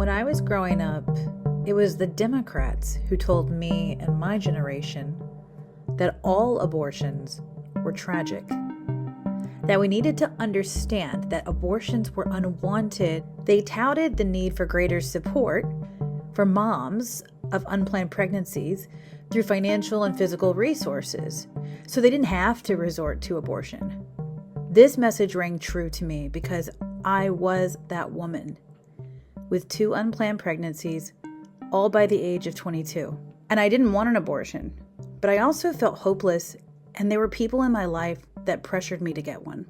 When I was growing up, it was the Democrats who told me and my generation that all abortions were tragic, that we needed to understand that abortions were unwanted. They touted the need for greater support for moms of unplanned pregnancies through financial and physical resources, so they didn't have to resort to abortion. This message rang true to me because I was that woman with 2 unplanned pregnancies, all by the age of 22. And I didn't want an abortion, but I also felt hopeless, and there were people in my life that pressured me to get one.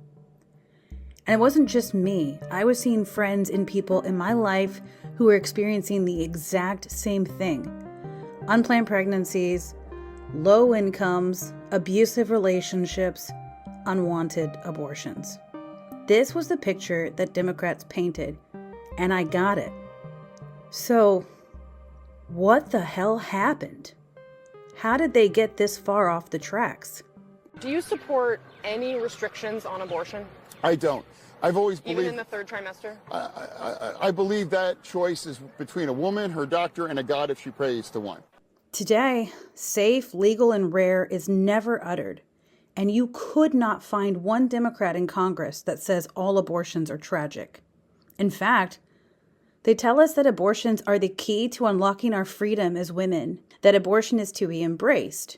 And it wasn't just me. I was seeing friends and people in my life who were experiencing the exact same thing. Unplanned pregnancies, low incomes, abusive relationships, unwanted abortions. This was the picture that Democrats painted, and I got it. So, what the hell happened? How did they get this far off the tracks? Do you support any restrictions on abortion? I don't. I've always believed... Even in the 3rd trimester? I believe that choice is between a woman, her doctor, and a God if she prays to one. Today, safe, legal, and rare is never uttered, and you could not find one Democrat in Congress that says all abortions are tragic. In fact, they tell us that abortions are the key to unlocking our freedom as women, that abortion is to be embraced,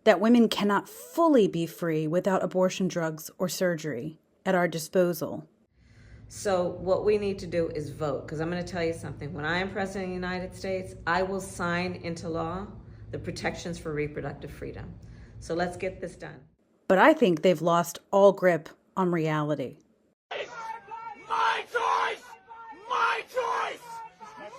that women cannot fully be free without abortion drugs or surgery at our disposal. So what we need to do is vote, because I'm going to tell you something. When I am president of the United States, I will sign into law the protections for reproductive freedom. So let's get this done. But I think they've lost all grip on reality. My choice! My choice!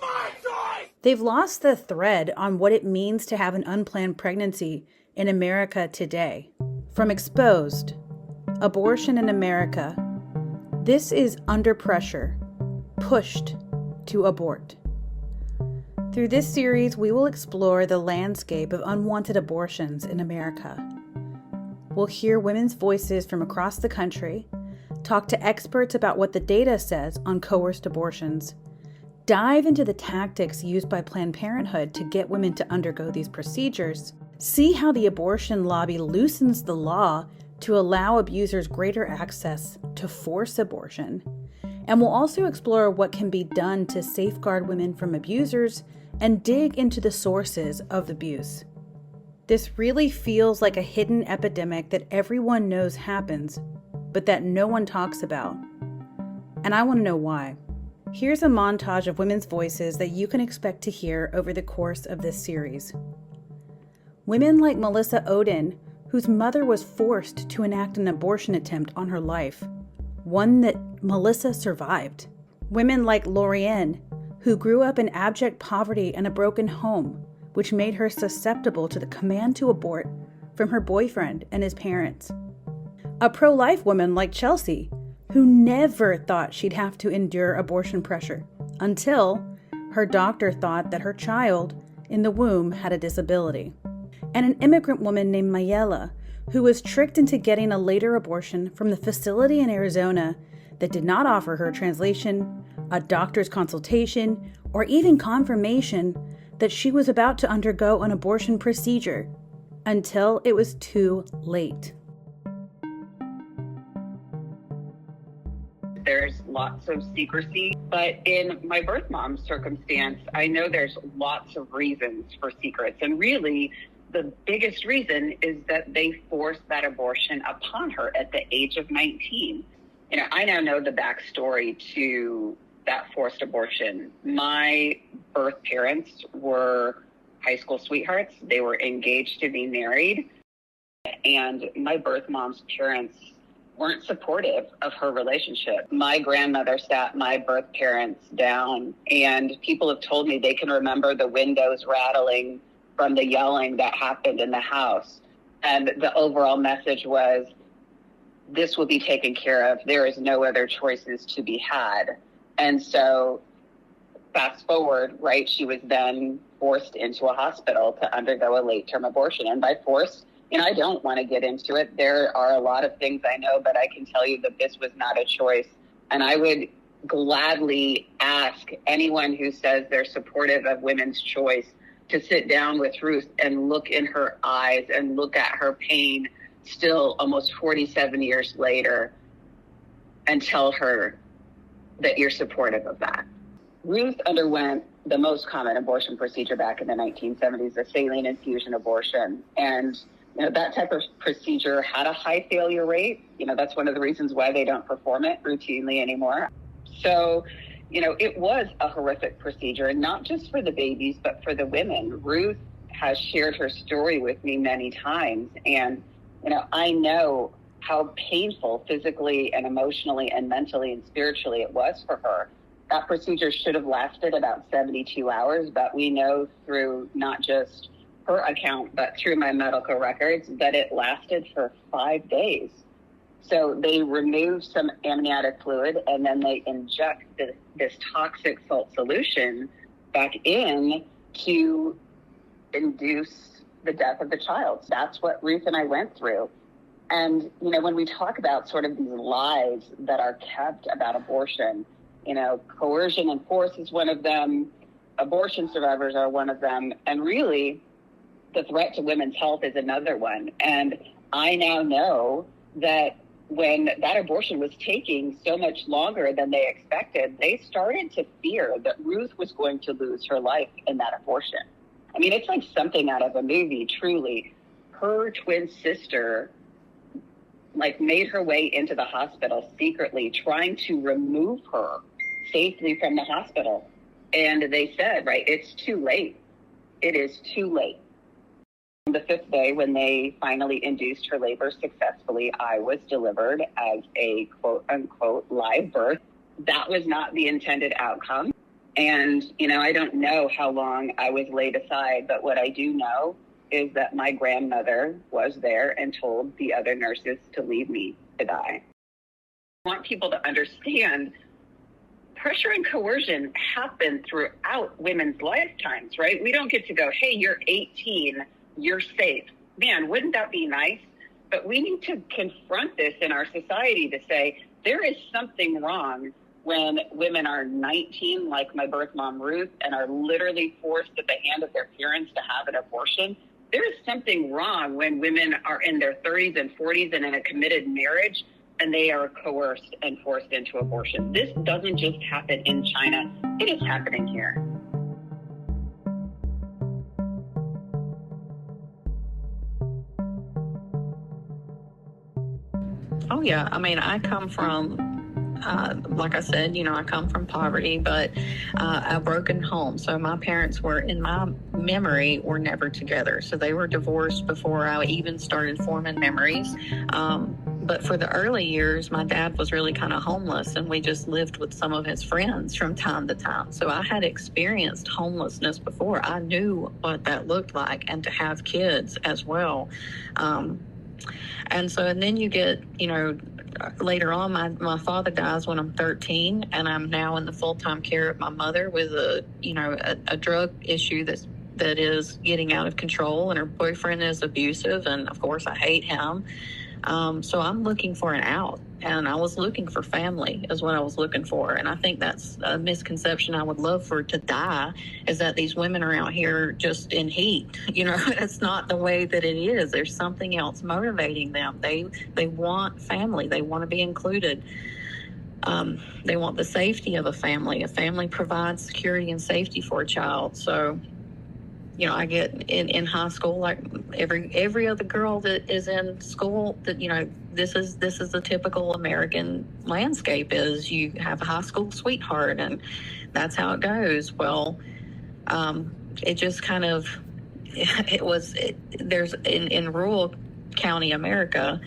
My choice! They've lost the thread on what it means to have an unplanned pregnancy in America today. From Exposed, Abortion in America, this is under pressure, pushed to abort. Through this series, we will explore the landscape of unwanted abortions in America. We'll hear women's voices from across the country, talk to experts about what the data says on coerced abortions, dive into the tactics used by Planned Parenthood to get women to undergo these procedures, see how the abortion lobby loosens the law to allow abusers greater access to forced abortion. And we'll also explore what can be done to safeguard women from abusers and dig into the sources of abuse. This really feels like a hidden epidemic that everyone knows happens, but that no one talks about. And I want to know why. Here's a montage of women's voices that you can expect to hear over the course of this series. Women like Melissa Oden, whose mother was forced to enact an abortion attempt on her life, one that Melissa survived. Women like Lorianne, who grew up in abject poverty and a broken home, which made her susceptible to the command to abort from her boyfriend and his parents. A pro-life woman like Chelsea, who never thought she'd have to endure abortion pressure until her doctor thought that her child in the womb had a disability. And an immigrant woman named Mayela, who was tricked into getting a later abortion from the facility in Arizona that did not offer her translation, a doctor's consultation, or even confirmation that she was about to undergo an abortion procedure until it was too late. There's lots of secrecy, but in my birth mom's circumstance, I know there's lots of reasons for secrets. And really, the biggest reason is that they forced that abortion upon her at the age of 19. I now know the backstory to that forced abortion. My birth parents were high school sweethearts. They were engaged to be married. And my birth mom's parents weren't supportive of her relationship. My grandmother sat my birth parents down, and people have told me they can remember the windows rattling from the yelling that happened in the house. And the overall message was, this will be taken care of. There is no other choices to be had. And so fast forward, right, she was then forced into a hospital to undergo a late-term abortion. And by force, I don't want to get into it. There are a lot of things I know, but I can tell you that this was not a choice. And I would gladly ask anyone who says they're supportive of women's choice to sit down with Ruth and look in her eyes and look at her pain still almost 47 years later and tell her that you're supportive of that. Ruth underwent the most common abortion procedure back in the 1970s, a saline infusion abortion. And that type of procedure had a high failure rate. That's one of the reasons why they don't perform it routinely anymore. So, it was a horrific procedure, and not just for the babies, but for the women. Ruth has shared her story with me many times. And, I know how painful physically and emotionally and mentally and spiritually it was for her. That procedure should have lasted about 72 hours, but we know through not just her account, but through my medical records, that it lasted for 5 days. So they remove some amniotic fluid, and then they inject this toxic salt solution back in to induce the death of the child. That's what Ruth and I went through. And, when we talk about sort of these lies that are kept about abortion, coercion and force is one of them. Abortion survivors are one of them. And really, the threat to women's health is another one. And I now know that when that abortion was taking so much longer than they expected, they started to fear that Ruth was going to lose her life in that abortion. I mean, it's like something out of a movie, truly. Her twin sister made her way into the hospital secretly, trying to remove her safely from the hospital. And they said, it's too late. It is too late. On the 5th day, when they finally induced her labor successfully, I was delivered as a quote unquote live birth. That was not the intended outcome. And, I don't know how long I was laid aside, but what I do know is that my grandmother was there and told the other nurses to leave me to die. I want people to understand pressure and coercion happen throughout women's lifetimes, right? We don't get to go, hey, you're 18, you're safe. Man, wouldn't that be nice? But we need to confront this in our society to say there is something wrong when women are 19, like my birth mom, Ruth, and are literally forced at the hand of their parents to have an abortion. There is something wrong when women are in their 30s and 40s and in a committed marriage and they are coerced and forced into abortion. This doesn't just happen in China. It is happening here. Oh, yeah. I mean, I come from like I said, I come from poverty, but a broken home. So my parents were, in my memory, were never together. So they were divorced before I even started forming memories. But for the early years, my dad was really kind of homeless, and we just lived with some of his friends from time to time. So I had experienced homelessness before. I knew what that looked like, and to have kids as well. And then you get, later on, my father dies when I'm 13, and I'm now in the full-time care of my mother with a drug issue that is getting out of control, and her boyfriend is abusive, and of course I hate him. So I'm looking for an out, and I was looking for family is what I was looking for. And I think that's a misconception I would love for to die, is that these women are out here just in heat. It's not the way that it is. There's something else motivating them. They want family. They want to be included. They want the safety of a family. A family provides security and safety for a child. So, I get in high school, like every other girl that is in school, that, this is the typical American landscape is you have a high school sweetheart, and that's how it goes. Well, it just kind of, there's in rural county America,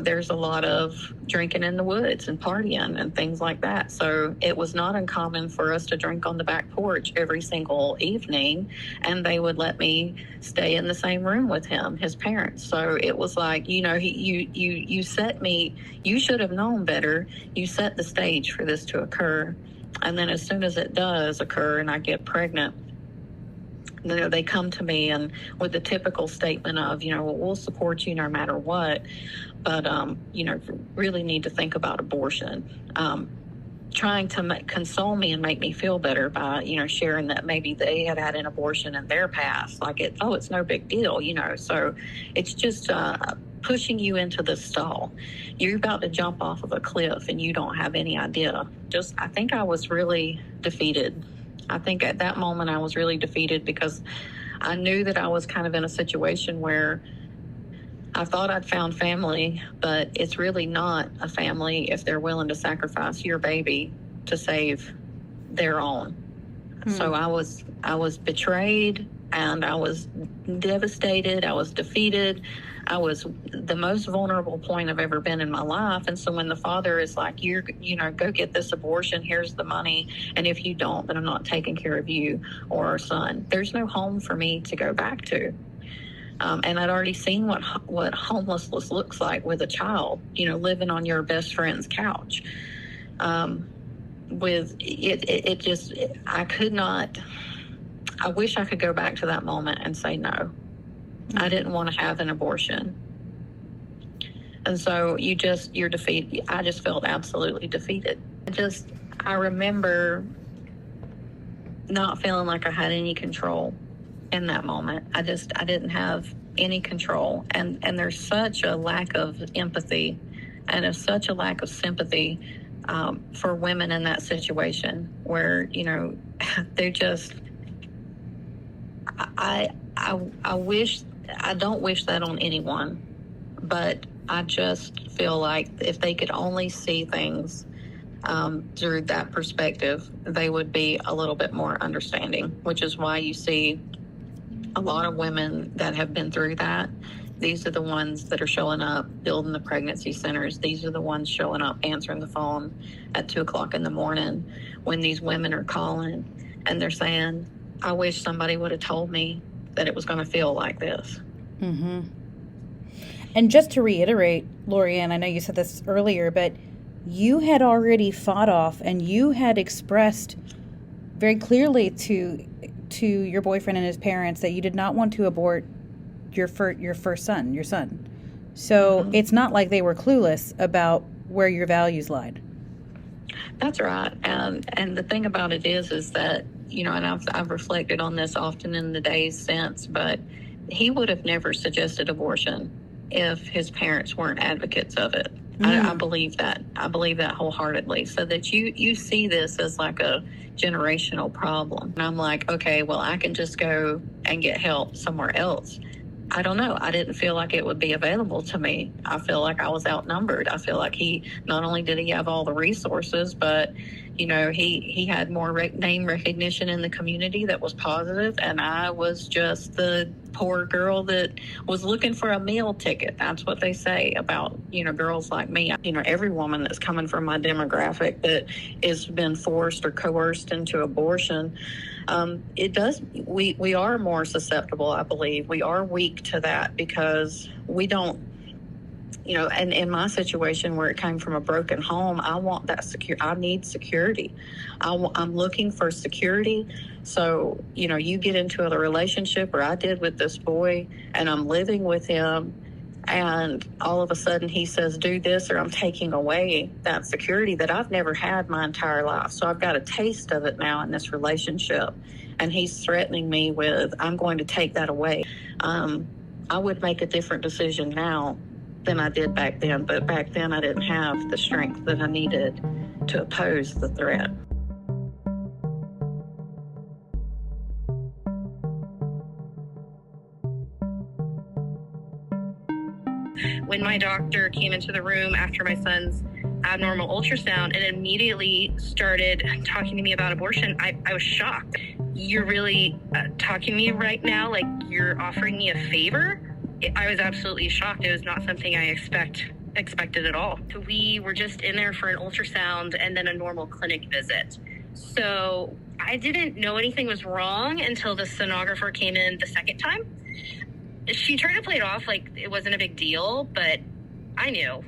there's a lot of drinking in the woods and partying and things like that. So it was not uncommon for us to drink on the back porch every single evening, and they would let me stay in the same room with him, his parents. So it was like, you set me, you should have known better. You set the stage for this to occur. And then as soon as it does occur and I get pregnant, they come to me and with the typical statement of, we'll support you no matter what, but, really need to think about abortion. trying to console me and make me feel better by, sharing that maybe they had had an abortion in their past. Like, it's no big deal, So it's just pushing you into the stall. You're about to jump off of a cliff and you don't have any idea. I think I was really defeated. I think at that moment I was really defeated because I knew that I was kind of in a situation where I thought I'd found family, but it's really not a family if they're willing to sacrifice your baby to save their own. So I was betrayed, and I was devastated. I was defeated. I was the most vulnerable point I've ever been in my life. And so when the father is like, go get this abortion, here's the money, and if you don't, then I'm not taking care of you or our son. There's no home for me to go back to. And I'd already seen what homelessness looks like with a child, living on your best friend's couch. With it, I could not. I wish I could go back to that moment and say no. I didn't want to have an abortion. And so you're defeated. I just felt absolutely defeated. I remember not feeling like I had any control in that moment. I didn't have any control. And there's such a lack of empathy and there's such a lack of sympathy for women in that situation where, they're just, I don't wish that on anyone, but I just feel like if they could only see things through that perspective, they would be a little bit more understanding, which is why you see a lot of women that have been through that. These are the ones that are showing up, building the pregnancy centers. These are the ones showing up, answering the phone at 2:00 in the morning when these women are calling and they're saying, I wish somebody would have told me that it was going to feel like this. Mm-hmm. And just to reiterate, Lorianne, I know you said this earlier, but you had already fought off and you had expressed very clearly to your boyfriend and his parents that you did not want to abort your first son, your son. So It's not like they were clueless about where your values lied. That's right. And the thing about it is that, and I've reflected on this often in the days since, but he would have never suggested abortion if his parents weren't advocates of it. I believe that. I believe that wholeheartedly. So that you see this as like a generational problem. And I'm like, okay, well, I can just go and get help somewhere else. I don't know. I didn't feel like it would be available to me. I feel like I was outnumbered. I feel like not only did he have all the resources, but he had more name recognition in the community that was positive, and I was just the poor girl that was looking for a meal ticket. That's what they say about, girls like me. Every woman that's coming from my demographic that has been forced or coerced into abortion, we are more susceptible, I believe. We are weak to that because we don't, and in my situation where it came from a broken home, I want that I need security. I'm looking for security. So, you get into a relationship, or I did with this boy, and I'm living with him, and all of a sudden he says, do this, or I'm taking away that security that I've never had my entire life. So I've got a taste of it now in this relationship, and he's threatening me with, I'm going to take that away. I would make a different decision now than I did back then, but back then I didn't have the strength that I needed to oppose the threat. When my doctor came into the room after my son's abnormal ultrasound and immediately started talking to me about abortion, I was shocked. You're really talking to me right now like you're offering me a favor? I was absolutely shocked. It was not something I expected at all. We were just in there for an ultrasound and then a normal clinic visit. So I didn't know anything was wrong until the sonographer came in the second time. She tried to play it off like it wasn't a big deal, but I knew,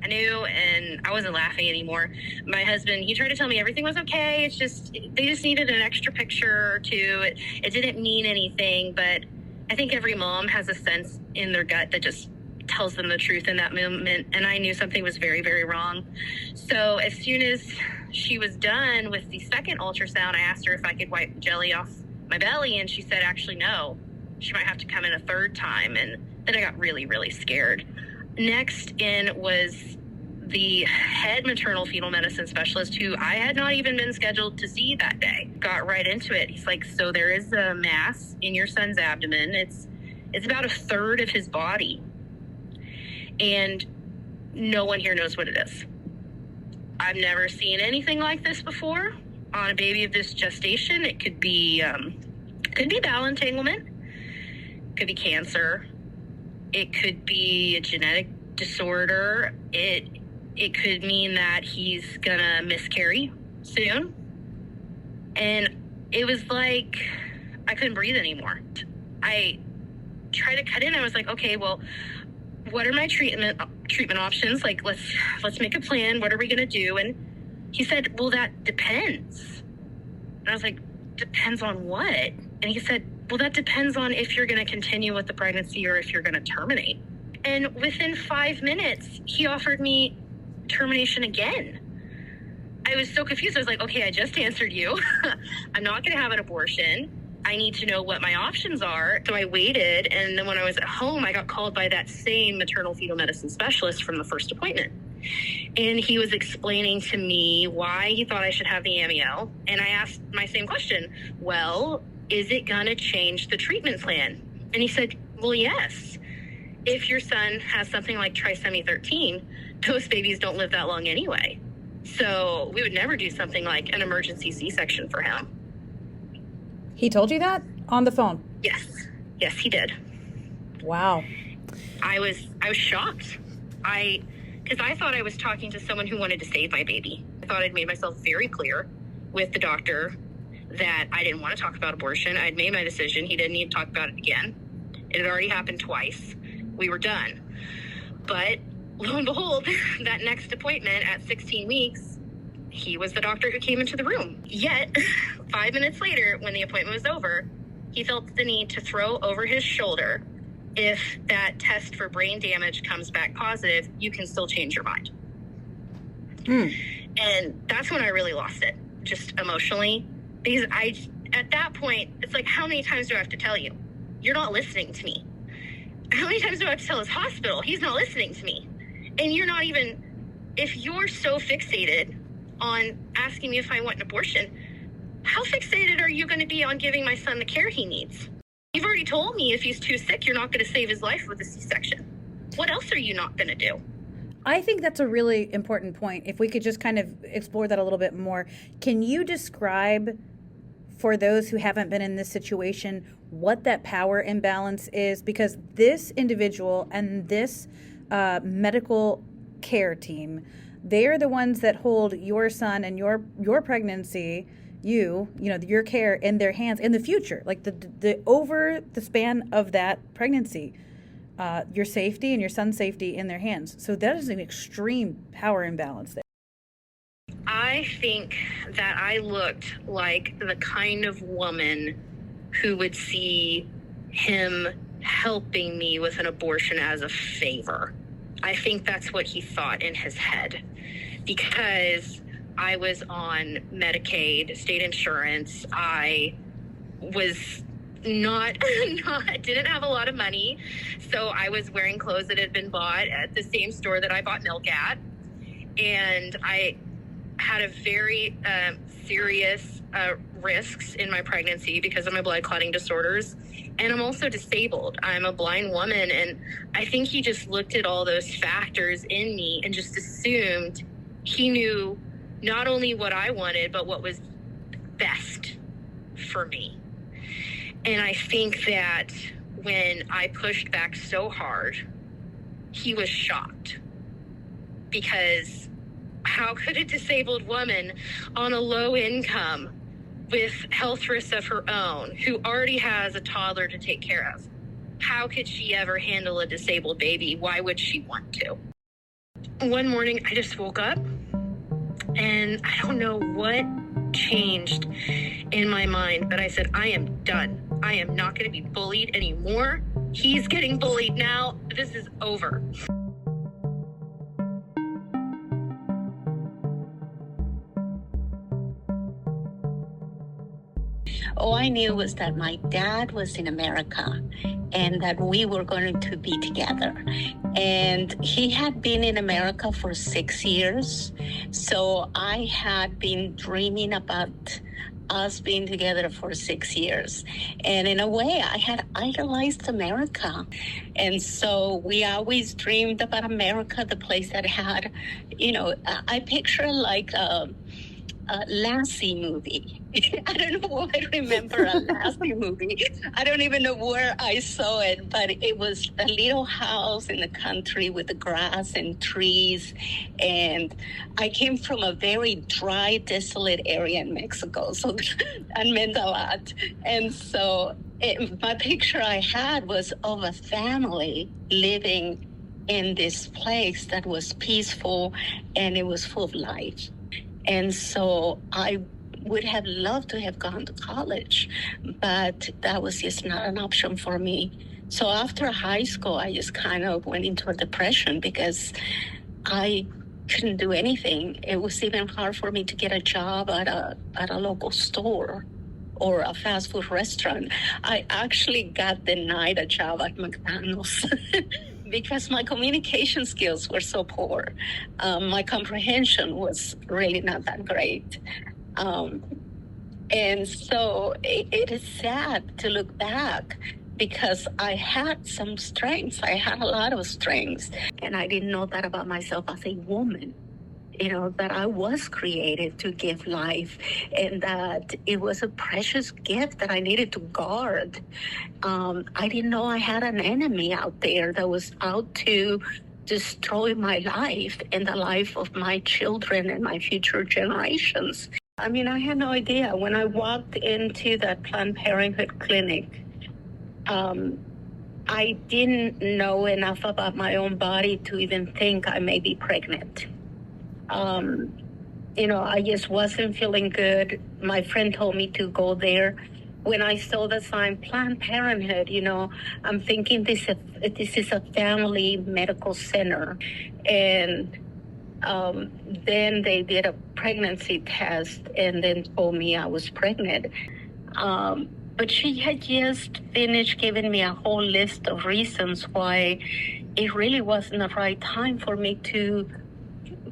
and I wasn't laughing anymore. My husband, he tried to tell me everything was okay. It's just, they just needed an extra picture or two. It didn't mean anything, but I think every mom has a sense in their gut that just tells them the truth in that moment. And I knew something was very, very wrong. So as soon as she was done with the second ultrasound, I asked her if I could wipe the jelly off my belly, and she said, actually, no. She might have to come in a third time. And then I got really, really scared. Next in was the head maternal fetal medicine specialist, who I had not even been scheduled to see that day. Got right into it. He's like, so there is a mass in your son's abdomen. It's about a third of his body. And no one here knows what it is. I've never seen anything like this before on a baby of this gestation. It could be bowel entanglement, could be cancer, it could be a genetic disorder. It could mean that he's gonna miscarry soon. And it was like I couldn't breathe anymore. I tried to cut in. I was like, okay, well, what are my treatment options? Like, let's make a plan. What are we gonna do? And he said, well, that depends. And I was like, depends on what? And he said, well, that depends on if you're gonna continue with the pregnancy or if you're gonna terminate. And within 5 minutes, he offered me termination again. I was so confused. I was like, okay, I just answered you. I'm not gonna have an abortion. I need to know what my options are. So I waited, and then when I was at home, I got called by that same maternal fetal medicine specialist from the first appointment. And he was explaining to me why he thought I should have the amnio. And I asked my same question, well, is it gonna change the treatment plan? And he said, well, yes. If your son has something like trisomy 13, those babies don't live that long anyway. So we would never do something like an emergency C-section for him. He told you that on the phone? Yes, he did. Wow. I was shocked. Because I thought I was talking to someone who wanted to save my baby. I thought I'd made myself very clear with the doctor that I didn't want to talk about abortion. I'd made my decision. He didn't need to talk about it again. It had already happened twice. We were done. But lo and behold, that next appointment at 16 weeks, he was the doctor who came into the room. Yet, 5 minutes later, when the appointment was over, he felt the need to throw over his shoulder, if that test for brain damage comes back positive, you can still change your mind. And that's when I really lost it, just emotionally. Because at that point, it's like, how many times do I have to tell you? You're not listening to me. How many times do I have to tell his hospital? He's not listening to me. And you're not even, if you're so fixated on asking me if I want an abortion, how fixated are you going to be on giving my son the care he needs? You've already told me if he's too sick, you're not going to save his life with a C-section. What else are you not going to do? I think that's a really important point. If we could just kind of explore that a little bit more. Can you describe, for those who haven't been in this situation, what that power imbalance is? Because this individual and this medical care team, they're the ones that hold your son and your pregnancy, your care in their hands in the future, like the over the span of that pregnancy, your safety and your son's safety in their hands. So that is an extreme power imbalance there. I think that I looked like the kind of woman who would see him helping me with an abortion as a favor. I think that's what he thought in his head, because I was on Medicaid, state insurance. I was didn't have a lot of money. So I was wearing clothes that had been bought at the same store that I bought milk at. And I had a very serious risks in my pregnancy because of my blood clotting disorders. And I'm also disabled. I'm a blind woman. And I think he just looked at all those factors in me and just assumed he knew not only what I wanted, but what was best for me. And I think that when I pushed back so hard, he was shocked, because how could a disabled woman on a low income with health risks of her own, who already has a toddler to take care of, how could she ever handle a disabled baby? Why would she want to? One morning, I just woke up, and I don't know what changed in my mind, but I said, I am done. I am not going to be bullied anymore. He's getting bullied now. This is over. All I knew was that my dad was in America and that we were going to be together. And he had been in America for 6 years. So I had been dreaming about us being together for 6 years. And in a way, I had idolized America. And so we always dreamed about America, the place that had, I picture like a Lassie movie. I don't know why I remember a Lassie movie. I don't even know where I saw it, but it was a little house in the country with the grass and trees. And I came from a very dry, desolate area in Mexico, so that meant a lot. And so my picture I had was of a family living in this place that was peaceful and it was full of life. And so I would have loved to have gone to college, but that was just not an option for me. So after high school, I just kind of went into a depression because I couldn't do anything. It was even hard for me to get a job at a local store or a fast food restaurant. I actually got denied a job at McDonald's because my communication skills were so poor. My comprehension was really not that great. And so it is sad to look back because I had some strengths. I had a lot of strengths. And I didn't know that about myself as a woman. That I was created to give life and that it was a precious gift that I needed to guard. I didn't know I had an enemy out there that was out to destroy my life and the life of my children and my future generations. I mean, I had no idea. When I walked into that Planned Parenthood clinic, I didn't know enough about my own body to even think I may be pregnant. I just wasn't feeling good. My friend told me to go there. When I saw the sign Planned Parenthood, I'm thinking this is a family medical center. And then they did a pregnancy test and then told me I was pregnant. But she had just finished giving me a whole list of reasons why it really wasn't the right time for me to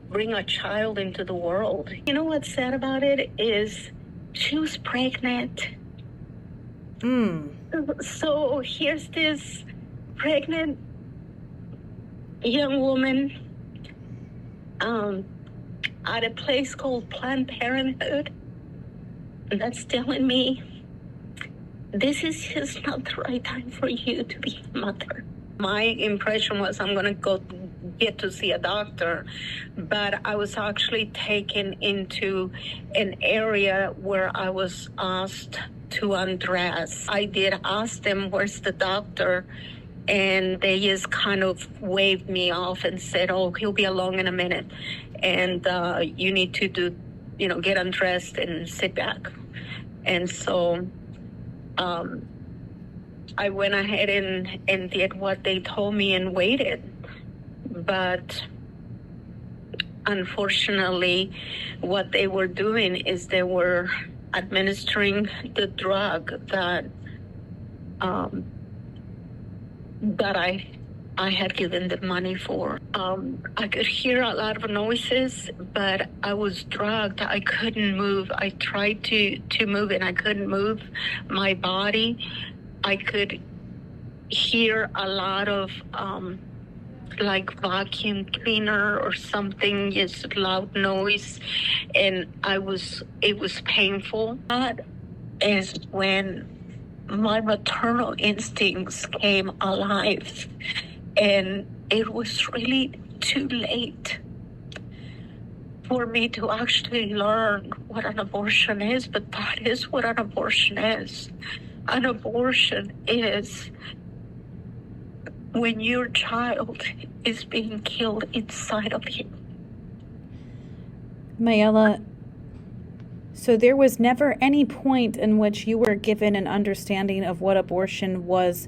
bring a child into the world. You know what's sad about it is she was pregnant. So here's this pregnant young woman at a place called Planned Parenthood that's telling me this is just not the right time for you to be a mother. My impression was I'm going to go get to see a doctor, but I was actually taken into an area where I was asked to undress. I did ask them, where's the doctor? And they just kind of waved me off and said, oh, he'll be along in a minute. And you need to get undressed and sit back. And so I went ahead and did what they told me and waited. But unfortunately, what they were doing is they were administering the drug that I had given the money for. I could hear a lot of noises, but I was drugged. I couldn't move. I tried to move and I couldn't move my body. I could hear a lot of like vacuum cleaner or something, just loud noise, and it was painful. That is when my maternal instincts came alive, and it was really too late for me to actually learn what an abortion is, but that is what an abortion is. An abortion is when your child is being killed inside of you. Mayela, so there was never any point in which you were given an understanding of what abortion was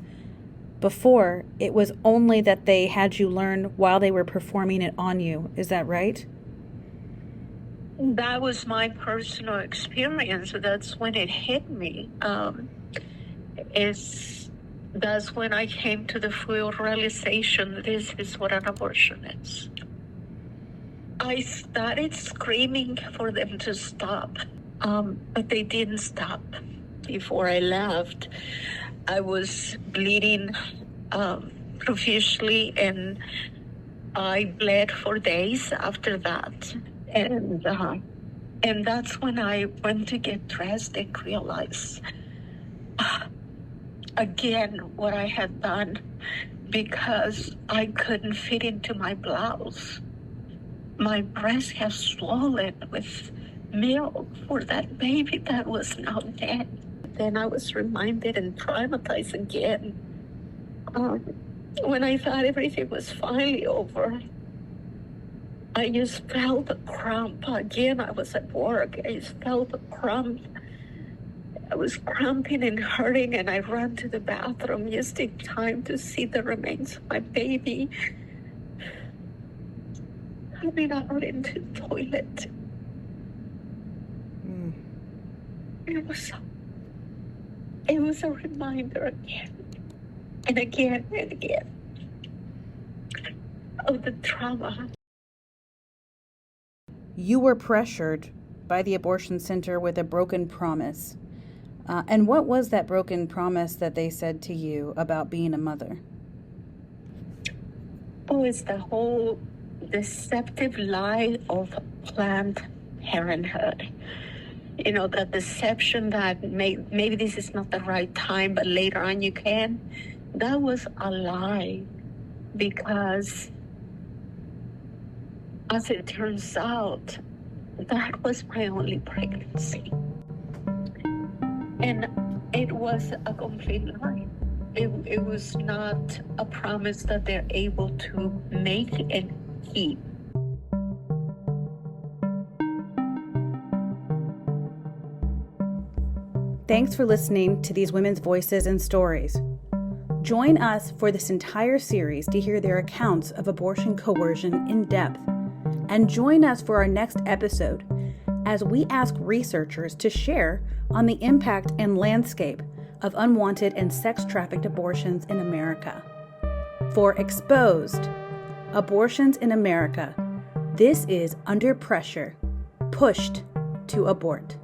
before. It was only that they had you learn while they were performing it on you. Is that right? That was my personal experience. That's when it hit me. That's when I came to the full realization this is what an abortion is. I started screaming for them to stop, but they didn't stop. Before I left, I was bleeding profusely, and I bled for days after that. And that's when I went to get dressed and realized again what I had done, because I couldn't fit into my blouse. My breast has swollen with milk for that baby that was now dead. Then I was reminded and traumatized again when I thought everything was finally over. I just felt a cramp. Again, I was at work. I just felt a cramp. I was cramping and hurting, and I ran to the bathroom just in time to see the remains of my baby coming out into the toilet. It was a reminder again and again and again of the trauma. You were pressured by the abortion center with a broken promise. And what was that broken promise that they said to you about being a mother? Oh, it's the whole deceptive lie of Planned Parenthood. You know, the deception that maybe this is not the right time, but later on you can. That was a lie, because as it turns out, that was my only pregnancy. And it was a complete lie. It was not a promise that they're able to make and keep. Thanks for listening to these women's voices and stories. Join us for this entire series to hear their accounts of abortion coercion in depth. And join us for our next episode as we ask researchers to share on the impact and landscape of unwanted and sex-trafficked abortions in America. For Exposed, Abortions in America, this is Under Pressure, Pushed to Abort.